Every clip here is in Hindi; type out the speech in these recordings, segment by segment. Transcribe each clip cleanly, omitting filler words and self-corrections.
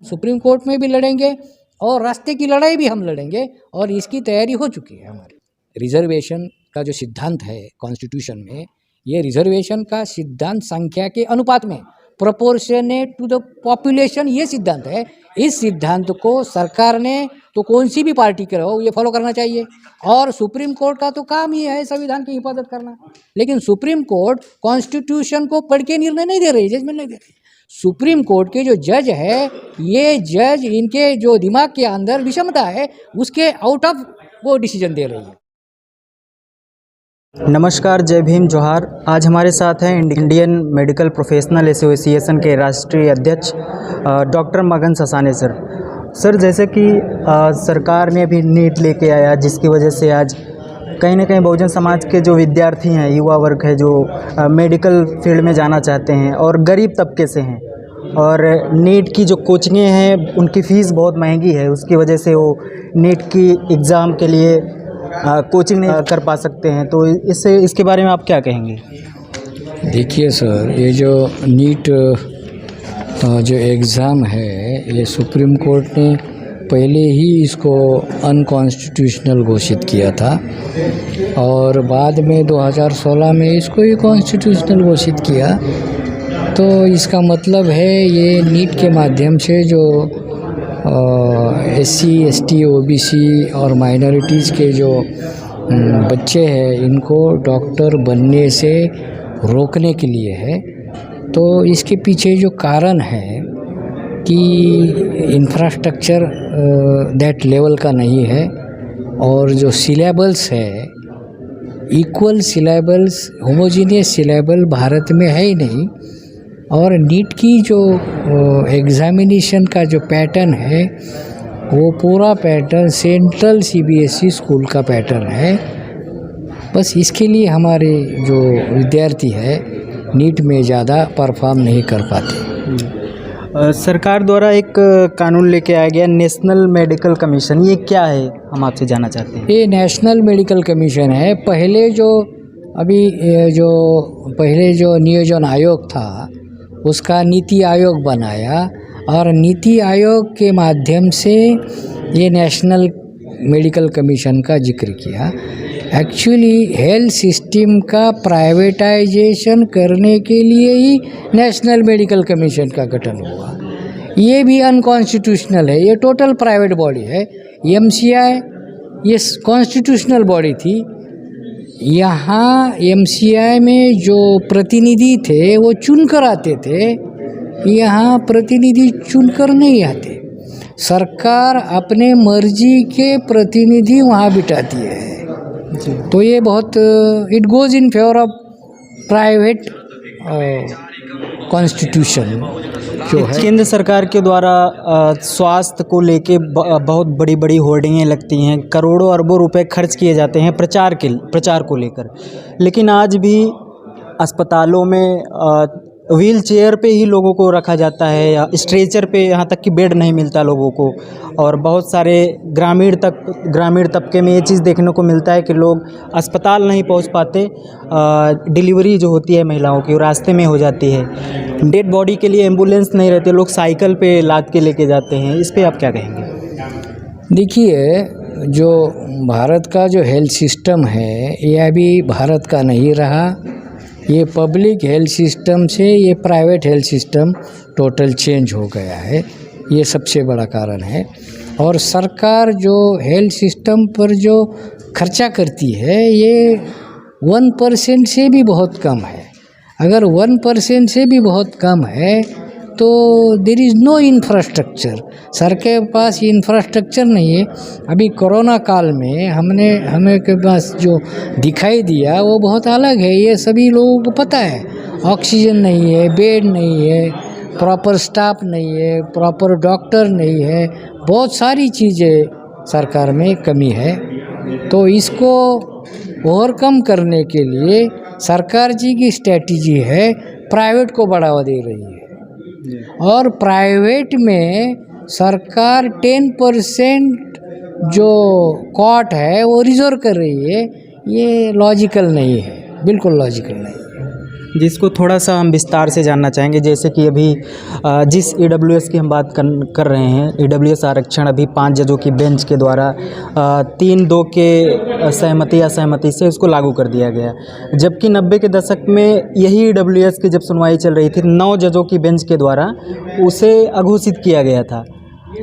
सुप्रीम कोर्ट में भी लड़ेंगे और रास्ते की लड़ाई भी हम लड़ेंगे और इसकी तैयारी हो चुकी है हमारी। रिजर्वेशन का जो सिद्धांत है कॉन्स्टिट्यूशन में, ये रिजर्वेशन का सिद्धांत संख्या के अनुपात में, प्रोपोर्शनेट टू द पॉपुलेशन, ये सिद्धांत है। इस सिद्धांत को सरकार ने, तो कौन सी भी पार्टी के हो, ये फॉलो करना चाहिए। और सुप्रीम कोर्ट का तो काम ही है संविधान की हिफाजत करना। लेकिन सुप्रीम कोर्ट कॉन्स्टिट्यूशन को पढ़ के निर्णय नहीं दे रही, जजमेंट नहीं दे रही। सुप्रीम कोर्ट के जो जज है, ये जज, इनके जो दिमाग के अंदर विषमता है, उसके आउट ऑफ वो डिसीजन दे रही है। नमस्कार, जय भीम, जोहार। आज हमारे साथ हैं इंडियन मेडिकल प्रोफेशनल एसोसिएशन के राष्ट्रीय अध्यक्ष डॉक्टर मगन ससाने सर, जैसे कि सरकार ने अभी नीट लेके आया, जिसकी वजह से आज कहीं ना कहीं बहुजन समाज के जो विद्यार्थी हैं, युवा वर्ग है, जो मेडिकल फील्ड में जाना चाहते हैं और गरीब तबके से हैं, और नीट की जो कोचिंगें हैं उनकी फ़ीस बहुत महंगी है, उसकी वजह से वो नीट की एग्ज़ाम के लिए कोचिंग नहीं कर पा सकते हैं। तो इसके बारे में आप क्या कहेंगे? देखिए सर, ये जो नीट जो एग्ज़ाम है, ये सुप्रीम कोर्ट ने पहले ही इसको अनकॉन्स्टिट्यूशनल घोषित किया था और बाद में 2016 में इसको ही कॉन्स्टिट्यूशनल घोषित किया। तो इसका मतलब है ये नीट के माध्यम से जो SC, ST, OBC और माइनॉरिटीज़ के जो बच्चे हैं, इनको डॉक्टर बनने से रोकने के लिए है। तो इसके पीछे जो कारण है कि इंफ्रास्ट्रक्चर दैट लेवल का नहीं है और जो सिलेबल्स है, equal syllables, homogeneous syllable Bharat में है ही नहीं। और नीट की जो एग्ज़ामिनेशन का जो पैटर्न है, वो पूरा पैटर्न सेंट्रल CBSE स्कूल का पैटर्न है। बस इसके लिए हमारे जो विद्यार्थी है नीट में ज़्यादा परफॉर्म नहीं कर पाते। सरकार द्वारा एक कानून लेके आया गया, नेशनल मेडिकल कमीशन, ये क्या है, हम आपसे जानना चाहते हैं। ये नेशनल मेडिकल कमीशन है। पहले जो नियोजन आयोग था, उसका नीति आयोग बनाया और नीति आयोग के माध्यम से ये नेशनल मेडिकल कमीशन का जिक्र किया। एक्चुअली हेल्थ सिस्टम का प्राइवेटाइजेशन करने के लिए ही नेशनल मेडिकल कमीशन का गठन हुआ। ये भी अनकॉन्स्टिट्यूशनल है, ये टोटल प्राइवेट बॉडी है। MCI ये कॉन्स्टिट्यूशनल बॉडी थी। यहाँ MCI में जो प्रतिनिधि थे वो चुनकर आते थे, यहाँ प्रतिनिधि चुनकर नहीं आते। सरकार अपने मर्जी के प्रतिनिधि वहाँ बिठाती है। तो ये बहुत it goes in favour of private constitution जो है। केंद्र सरकार के द्वारा स्वास्थ्य को लेके बहुत बड़ी बड़ी होर्डिंगें लगती हैं, करोड़ों अरबों रुपए खर्च किए जाते हैं प्रचार को लेकर, लेकिन आज भी अस्पतालों में व्हील चेयर पे ही लोगों को रखा जाता है या स्ट्रेचर पे, यहाँ तक कि बेड नहीं मिलता लोगों को। और बहुत सारे ग्रामीण तबके में ये चीज़ देखने को मिलता है कि लोग अस्पताल नहीं पहुँच पाते, डिलीवरी जो होती है महिलाओं की वो रास्ते में हो जाती है। डेड बॉडी के लिए एम्बुलेंस नहीं रहते, लोग साइकिल पे लाद के लेके जाते हैं। इस पर आप क्या कहेंगे? देखिए, जो भारत का जो हेल्थ सिस्टम है, ये अभी भारत का नहीं रहा। ये पब्लिक हेल्थ सिस्टम से ये private health system total change हो गया है, ये सबसे बड़ा कारण है। और सरकार जो हेल्थ सिस्टम पर जो खर्चा करती है, ये 1% से भी बहुत कम है। अगर 1% से भी बहुत कम है तो there is no infrastructure. Sir के पास इंफ्रास्ट्रक्चर नहीं है। अभी कोरोना काल में हमें के पास जो दिखाई दिया वो बहुत अलग है, ये सभी लोगों को पता है। ऑक्सीजन नहीं है, बेड नहीं है, प्रॉपर स्टाफ नहीं है, प्रॉपर डॉक्टर नहीं है, बहुत सारी चीज़ें सरकार में कमी है। तो इसको ओवरकम करने के लिए सरकार जी की स्ट्रैटेजी है, प्राइवेट को बढ़ावा दे रही है। और प्राइवेट में सरकार 10% जो कॉट है वो रिजर्व कर रही है। ये लॉजिकल नहीं है, बिल्कुल लॉजिकल नहीं है। जिसको थोड़ा सा हम विस्तार से जानना चाहेंगे, जैसे कि अभी जिस ईडब्ल्यूएस की हम बात कर रहे हैं, ईडब्ल्यूएस आरक्षण अभी 5 जजों की बेंच के द्वारा 3-2 के सहमति असहमति से उसको लागू कर दिया गया, जबकि 90 के दशक में यही ईडब्ल्यूएस की जब सुनवाई चल रही थी 9 जजों की बेंच के द्वारा उसे अघोषित किया गया था।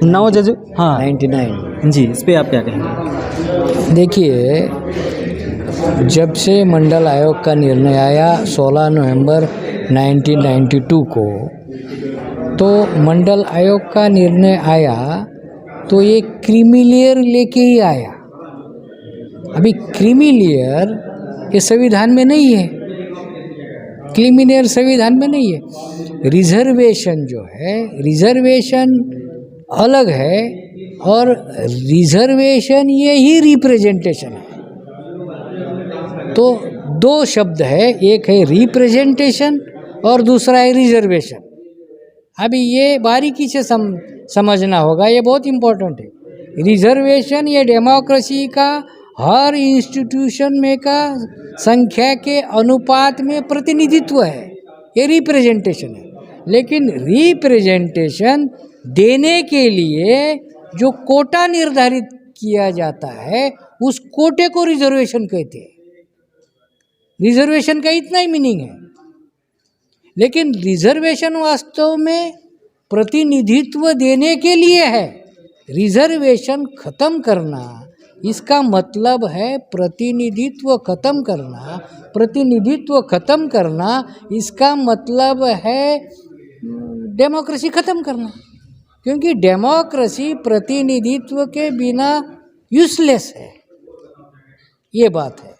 9 जज, हाँ 99। जी, इस पे आप क्या कहेंगे? देखिए, जब से मंडल आयोग का निर्णय आया 16 नवंबर 1992 को, तो मंडल आयोग का निर्णय आया तो ये क्रीमी लेयर लेके ही आया। अभी क्रीमी लेयर ये संविधान में नहीं है, क्रीमी लेयर संविधान में नहीं है। रिजर्वेशन जो है, रिजर्वेशन अलग है, और रिजर्वेशन ये ही रिप्रेजेंटेशन है। तो 2 शब्द है, एक है रिप्रेजेंटेशन और दूसरा है रिजर्वेशन। अभी ये बारीकी से समझना होगा, ये बहुत इम्पोर्टेंट है। रिजर्वेशन ये डेमोक्रेसी का हर इंस्टीट्यूशन में का संख्या के अनुपात में प्रतिनिधित्व है, ये रिप्रेजेंटेशन है। लेकिन रिप्रेजेंटेशन देने के लिए जो कोटा निर्धारित किया जाता है, उस कोटे को रिजर्वेशन कहते हैं। रिजर्वेशन का इतना ही मीनिंग है। लेकिन रिजर्वेशन वास्तव में प्रतिनिधित्व देने के लिए है। रिजर्वेशन खत्म करना, इसका मतलब है प्रतिनिधित्व खत्म करना। प्रतिनिधित्व खत्म करना इसका मतलब है डेमोक्रेसी खत्म करना, क्योंकि डेमोक्रेसी प्रतिनिधित्व के बिना यूजलेस है। ये बात है।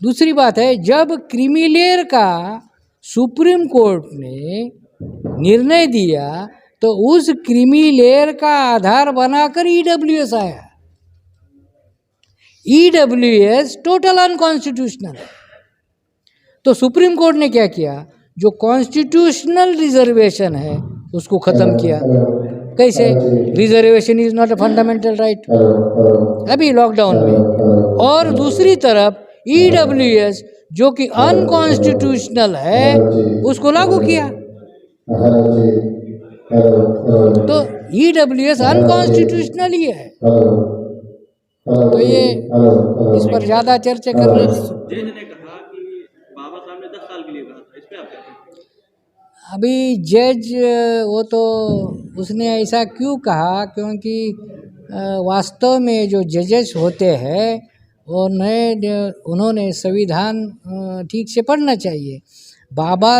दूसरी बात है, जब क्रीमी लेयर का सुप्रीम कोर्ट ने निर्णय दिया तो उस क्रीमी लेयर का आधार बनाकर ईडब्ल्यूएस आया। ईडब्ल्यूएस टोटल अनकॉन्स्टिट्यूशनल है। तो सुप्रीम कोर्ट ने क्या किया, जो कॉन्स्टिट्यूशनल रिजर्वेशन है उसको खत्म किया। कैसे? Reservation is not a fundamental right, अभी लॉकडाउन में। और दूसरी तरफ ईडब्ल्यूएस जो कि अनकॉन्स्टिट्यूशनल है उसको लागू किया। तो ईडब्ल्यूएस अनकॉन्स्टिट्यूशनल ही है। तो ये इस पर ज़्यादा चर्चा कर ले। अभी जज वो तो उसने ऐसा क्यों कहा, क्योंकि वास्तव में जो जजेस होते हैं उन्होंने संविधान ठीक से पढ़ना चाहिए। बाबा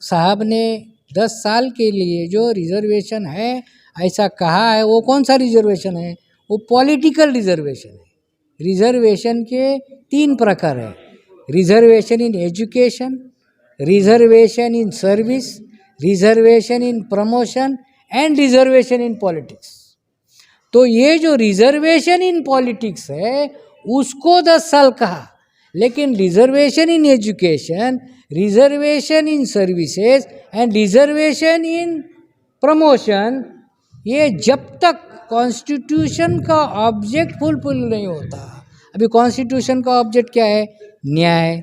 साहब ने 10 साल के लिए जो रिजर्वेशन है ऐसा कहा है, वो कौन सा रिजर्वेशन है? वो पॉलिटिकल रिजर्वेशन है। रिजर्वेशन के 3 प्रकार है, reservation in education, reservation in service, reservation in promotion and reservation in politics. तो ये जो रिजर्वेशन इन पॉलिटिक्स है उसको 10 साल कहा, लेकिन reservation in education, reservation in services and reservation in promotion, ये जब तक कॉन्स्टिट्यूशन का ऑब्जेक्ट फुलफिल नहीं होता। अभी कॉन्स्टिट्यूशन का ऑब्जेक्ट क्या है? न्याय,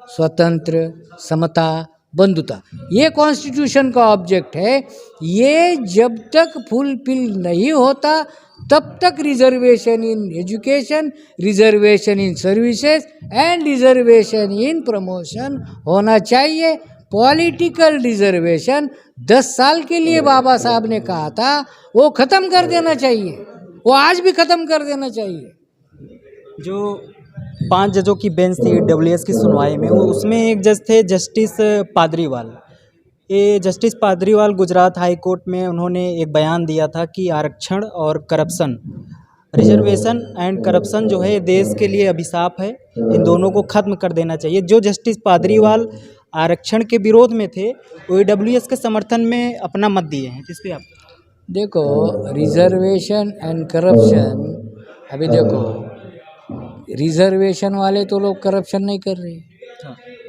स्वतंत्र, समता, बंधुता, ये कॉन्स्टिट्यूशन का ऑब्जेक्ट है। ये जब तक फुलफिल नहीं होता तब तक reservation in education, reservation in services and reservation in promotion होना चाहिए। पॉलिटिकल रिजर्वेशन 10 साल के लिए बाबा साहब ने कहा था, वो ख़त्म कर देना चाहिए, वो आज भी ख़त्म कर देना चाहिए। जो 5 जजों की बेंच थी डब्ल्यूएस की सुनवाई में, वो उसमें एक जज थे जस्टिस पादरीवाल। ये जस्टिस पादरीवाल गुजरात हाई कोर्ट में उन्होंने एक बयान दिया था कि आरक्षण और करप्शन, रिजर्वेशन एंड करप्शन जो है देश के लिए अभिशाप है, इन दोनों को ख़त्म कर देना चाहिए। जो जस्टिस पादरीवाल आरक्षण के विरोध में थे वो डब्ल्यूएस के समर्थन में अपना मत दिए हैं। इस पे आप देखो, रिजर्वेशन एंड करप्शन, अभी देखो रिजर्वेशन वाले तो लोग करप्शन नहीं कर रहे,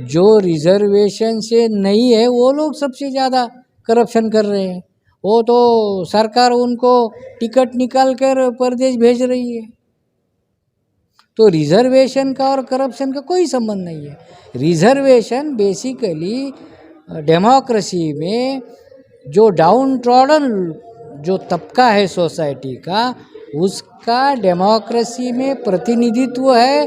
जो रिजर्वेशन से नहीं है वो लोग सबसे ज़्यादा करप्शन कर रहे हैं। वो तो सरकार उनको टिकट निकाल कर परदेश भेज रही है। तो रिजर्वेशन का और करप्शन का कोई संबंध नहीं है। रिजर्वेशन बेसिकली डेमोक्रेसी में जो डाउन ट्रॉडन जो तबका है सोसाइटी का, उसका डेमोक्रेसी में प्रतिनिधित्व है,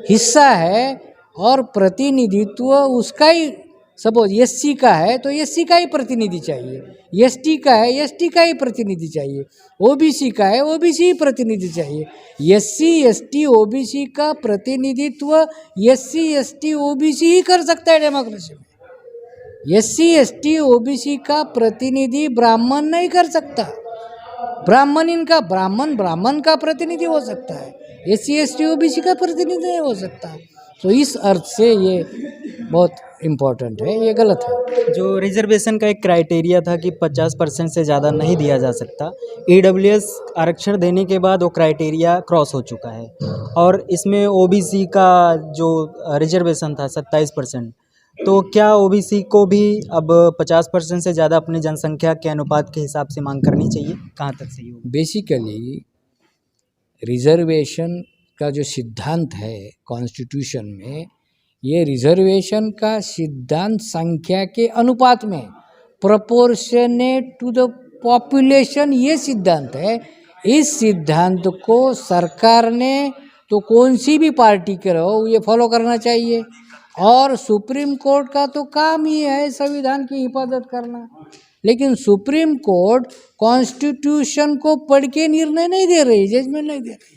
हिस्सा है, और प्रतिनिधित्व उसका ही, सपोज एससी का है तो एससी का ही प्रतिनिधि चाहिए, एसटी का है एसटी का ही प्रतिनिधि चाहिए, ओबीसी का है ओबीसी ही प्रतिनिधि चाहिए। एससी एसटी ओबीसी का प्रतिनिधित्व एससी एसटी ओबीसी ही कर सकता है डेमोक्रेसी में। एससी एसटी ओबीसी का प्रतिनिधि ब्राह्मण नहीं कर सकता। ब्राह्मण का प्रतिनिधि हो सकता है, एससी एसटी ओबीसी का प्रतिनिधि नहीं हो सकता। तो इस अर्थ से ये बहुत इम्पोर्टेंट है, ये गलत है। जो रिजर्वेशन का एक क्राइटेरिया था कि 50% से ज़्यादा नहीं दिया जा सकता, ईडब्ल्यूएस आरक्षण देने के बाद वो क्राइटेरिया क्रॉस हो चुका है और इसमें ओबीसी का जो रिजर्वेशन था 27%, तो क्या ओबीसी को भी अब 50% से ज़्यादा अपनी जनसंख्या के अनुपात के हिसाब से मांग करनी चाहिए? कहाँ तक सही होगा? बेसिकली रिजर्वेशन का जो सिद्धांत है कॉन्स्टिट्यूशन में, ये रिजर्वेशन का सिद्धांत संख्या के अनुपात में, प्रोपोर्शनेट टू द पॉपुलेशन, ये सिद्धांत है। इस सिद्धांत को सरकार ने, तो कौन सी भी पार्टी के रहो, ये फॉलो करना चाहिए। और सुप्रीम कोर्ट का तो काम ही है संविधान की हिफाजत करना, लेकिन सुप्रीम कोर्ट कॉन्स्टिट्यूशन को पढ़ के निर्णय नहीं दे रही, जजमेंट नहीं दे रही।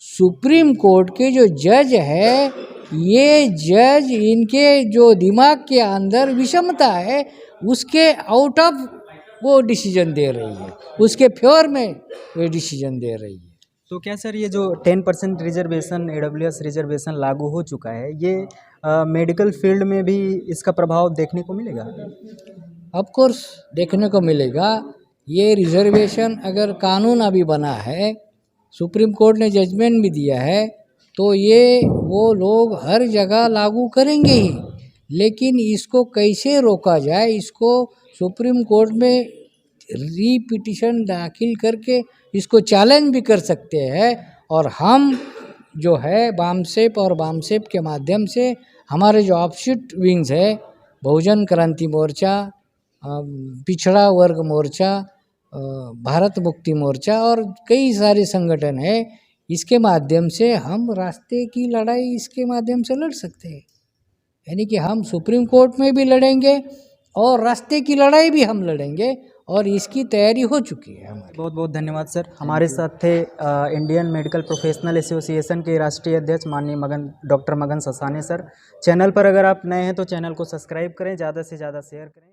सुप्रीम कोर्ट के जो जज है, ये जज, इनके जो दिमाग के अंदर विषमता है, उसके आउट ऑफ वो डिसीजन दे रही है, उसके फेवर में वो डिसीजन दे रही है। तो क्या सर ये जो 10% रिजर्वेशन, ईडब्ल्यूएस रिजर्वेशन लागू हो चुका है, ये मेडिकल फील्ड में भी इसका प्रभाव देखने को मिलेगा? ऑफ कोर्स देखने को मिलेगा। ये रिजर्वेशन अगर कानून अभी बना है, सुप्रीम कोर्ट ने जजमेंट भी दिया है, तो ये वो लोग हर जगह लागू करेंगे ही। लेकिन इसको कैसे रोका जाए, इसको सुप्रीम कोर्ट में रीपिटिशन दाखिल करके इसको चैलेंज भी कर सकते हैं। और हम जो है बामसेप और बामसेप के माध्यम से हमारे जो ऑफशूट विंग्स है, बहुजन क्रांति मोर्चा, पिछड़ा वर्ग मोर्चा, भारत मुक्ति मोर्चा और कई सारे संगठन है, इसके माध्यम से हम रास्ते की लड़ाई इसके माध्यम से लड़ सकते हैं। यानी कि हम सुप्रीम कोर्ट में भी लड़ेंगे और रास्ते की लड़ाई भी हम लड़ेंगे, और इसकी तैयारी हो चुकी है हमारी। बहुत बहुत धन्यवाद सर। हमारे साथ थे इंडियन मेडिकल प्रोफेशनल एसोसिएशन के राष्ट्रीय अध्यक्ष माननीय डॉक्टर मगन ससाने सर। चैनल पर अगर आप नए हैं तो चैनल को सब्सक्राइब करें, ज़्यादा से ज़्यादा शेयर करें।